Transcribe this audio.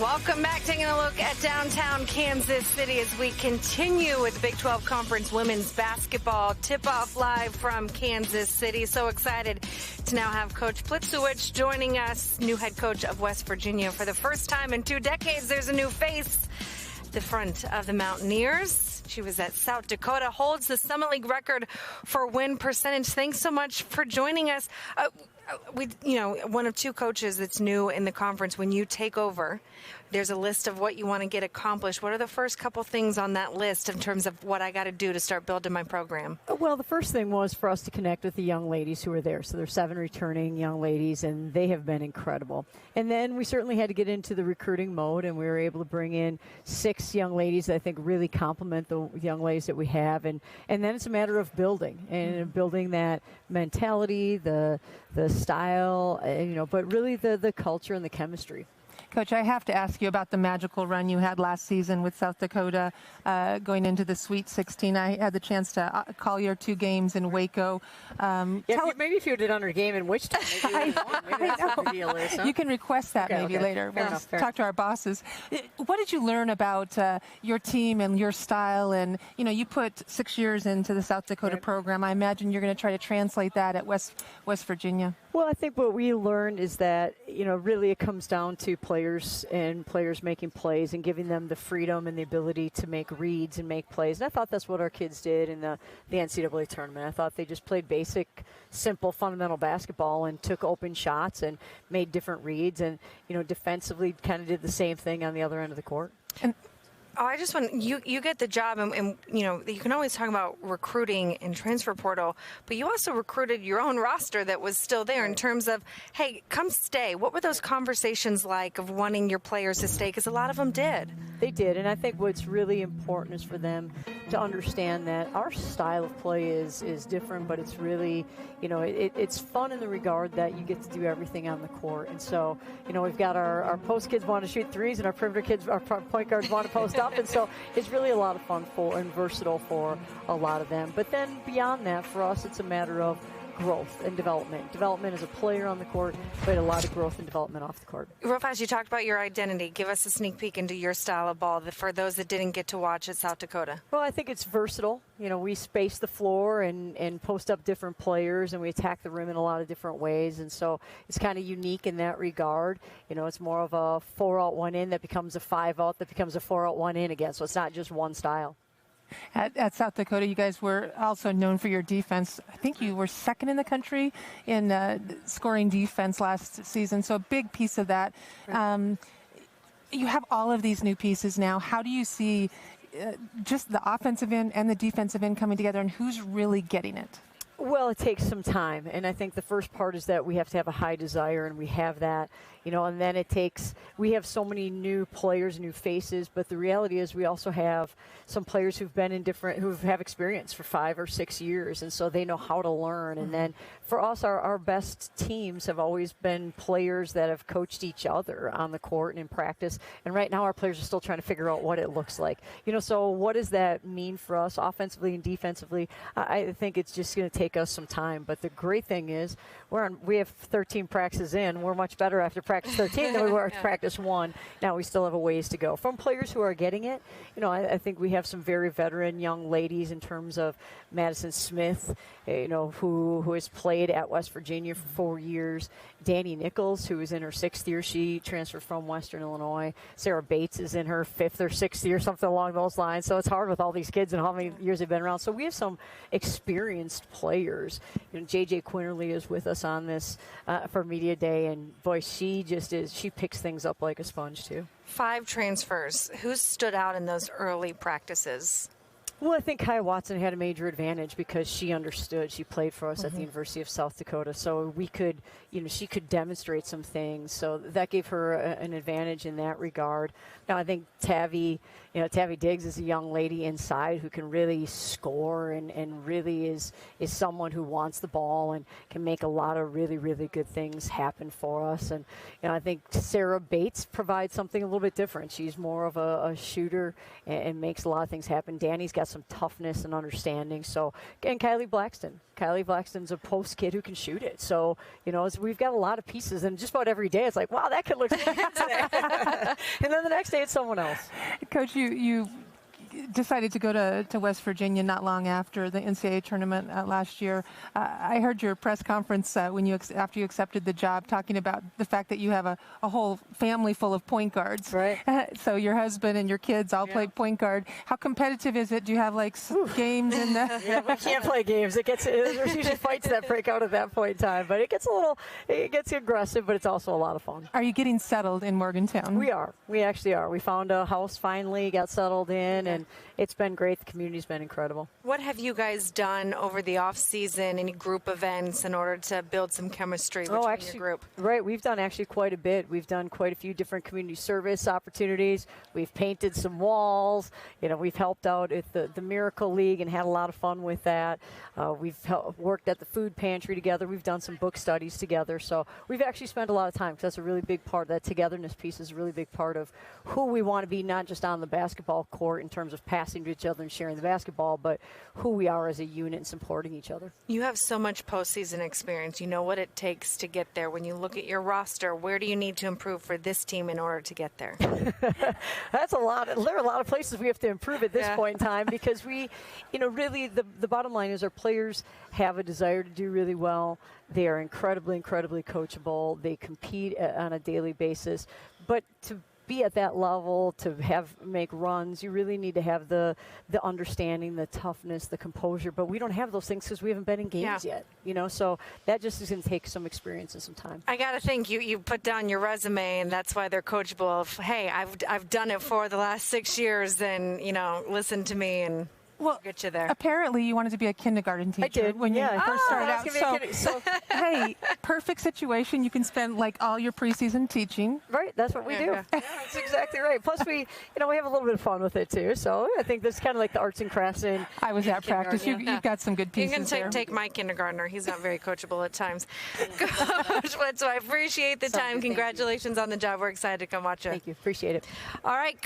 Welcome back. Taking a look at downtown Kansas City as we continue with the Big 12 Conference Women's Basketball Tip-Off live from Kansas City. So excited to now have Coach Plitzuweit joining us, new head coach of West Virginia. For the first time in 2 decades, there's a new face at the front of the Mountaineers. She was at South Dakota, holds the Summit League record for win percentage. Thanks so much for joining us. One of 2 coaches that's new in the conference. When you take over, there's a list of what you want to get accomplished. What are the first couple things on that list in terms of what I got to do to start building my program? Well, the first thing was for us to connect with the young ladies who are there. So there's 7 returning young ladies, and they have been incredible. And then we certainly had to get into the recruiting mode, and we were able to bring in 6 young ladies that I think really complement the young ladies that we have. And then it's a matter of building, and building that mentality, the style, but really the culture and the chemistry. Coach, I have to ask you about the magical run you had last season with South Dakota, going into the Sweet 16. I had the chance to call your 2 games in Waco. Maybe if you did on our game in Wichita, maybe that's what the deal is. Huh? You can request that later. We'll just talk to our bosses. What did you learn about your team and your style? And, you put 6 years into the South Dakota program. I imagine you're going to try to translate that at West Virginia. Well, I think what we learned is that, really it comes down to players making plays and giving them the freedom and the ability to make reads and make plays. And I thought that's what our kids did in the NCAA tournament. I thought they just played basic, simple, fundamental basketball and took open shots and made different reads and, defensively kind of did the same thing on the other end of the court. And I just want you get the job, and you can always talk about recruiting and transfer portal, but you also recruited your own roster that was still there in terms of, hey, come stay. What were those conversations like of wanting your players to stay? Because a lot of them did. They did, and I think what's really important is for them to understand that our style of play is different, but it's really, it's fun in the regard that you get to do everything on the court. And so, we've got our post kids want to shoot threes, and our perimeter kids, our point guards want to post up. And so it's really a lot of fun and versatile for a lot of them. But then beyond that, for us, it's a matter of growth and development. Development as a player on the court, but a lot of growth and development off the court. Real fast, you talked about your identity. Give us a sneak peek into your style of ball for those that didn't get to watch at South Dakota. Well, I think it's versatile. We space the floor and post up different players, and we attack the rim in a lot of different ways. And so it's kind of unique in that regard. It's more of a 4-out, 1-in that becomes a 5-out that becomes a 4-out, 1-in again. So it's not just one style. At South Dakota, you guys were also known for your defense. I think you were 2nd in the country in scoring defense last season, so a big piece of that. You have all of these new pieces now. How do you see just the offensive end and the defensive end coming together, and who's really getting it? Well, it takes some time, and I think the first part is that we have to have a high desire, and we have that, and then we have so many new players, new faces, but the reality is we also have some players who have experience for 5 or 6 years, and so they know how to learn. And then for us, our best teams have always been players that have coached each other on the court and in practice, and right now our players are still trying to figure out what it looks like. So what does that mean for us offensively and defensively? I think it's just going to take us some time, but the great thing is we have 13 practices in. We're much better after practice 13 than we were after practice 1. Now we still have a ways to go. From players who are getting it, I think we have some very veteran young ladies in terms of Madison Smith, who has played at West Virginia for 4 years. Danny Nichols, who is in her 6th year. She transferred from Western Illinois. Sarah Bates is in her 5th or 6th year, something along those lines. So it's hard with all these kids and how many years they've been around. So we have some experienced players. JJ Quinterly is with us on this for Media Day, and boy, she picks things up like a sponge too. 5 transfers. Who stood out in those early practices? Well, I think Kaya Watson had a major advantage because she understood. She played for us at the University of South Dakota, so she could demonstrate some things. So that gave her an advantage in that regard. Now, I think Tavi Diggs is a young lady inside who can really score and really is someone who wants the ball and can make a lot of really, really good things happen for us. And I think Sarah Bates provides something a little bit different. She's more of a shooter and makes a lot of things happen. Danny's got some toughness and understanding. So, and Kylie Blackston, Kylie Blackston's a post kid who can shoot it. So, we've got a lot of pieces, and just about every day it's like, wow, that kid looks good today. And then the next day it's someone else. Coach, you decided to go to West Virginia not long after the NCAA tournament last year. I heard your press conference when after you accepted the job, talking about the fact that you have a whole family full of point guards. Right. So your husband and your kids all play point guard. How competitive is it? Do you have games in the? Yeah, we can't play games. There's usually fights that break out at that point in time, but it gets aggressive, but it's also a lot of fun. Are you getting settled in Morgantown? We are. We actually are. We found a house finally, got settled in, and it's been great. The community's been incredible. What have you guys done over the off season, any group events, in order to build some chemistry between your group? Right, we've done actually quite a bit. We've done quite a few different community service opportunities. We've painted some walls. We've helped out at the Miracle League and had a lot of fun with that. We've worked at the food pantry together. We've done some book studies together. So we've actually spent a lot of time, because that's a really big part. That togetherness piece is a really big part of who we want to be, not just on the basketball court in terms of passing to each other and sharing the basketball, but who we are as a unit and supporting each other. You have so much postseason experience. You know what it takes to get there. When you look at your roster, where do you need to improve for this team in order to get there? That's a lot. There are a lot of places we have to improve at this point in time, because we, really the bottom line is our players have a desire to do really well. They are incredibly, incredibly coachable. They compete on a daily basis. But to be at that level, to make runs, you really need to have the understanding, the toughness, the composure. But we don't have those things because we haven't been in games yet. So that just is going to take some experience and some time. I got to think you put down your resume, and that's why they're coachable. Hey, I've done it for the last 6 years, and listen to me and. Well, get you there. Apparently, you wanted to be a kindergarten teacher. I did when you first started out. So, hey, perfect situation. You can spend all your preseason teaching. Right, that's what we do. Yeah, that's exactly right. Plus, we have a little bit of fun with it too. So I think that's kind of like the arts and crafts. I was at practice. You've got some good pieces. You can take my kindergartner. He's not very coachable at times. Coach, so I appreciate the time. Congratulations on the job. We're excited to come watch it. Thank you. Appreciate it. All right.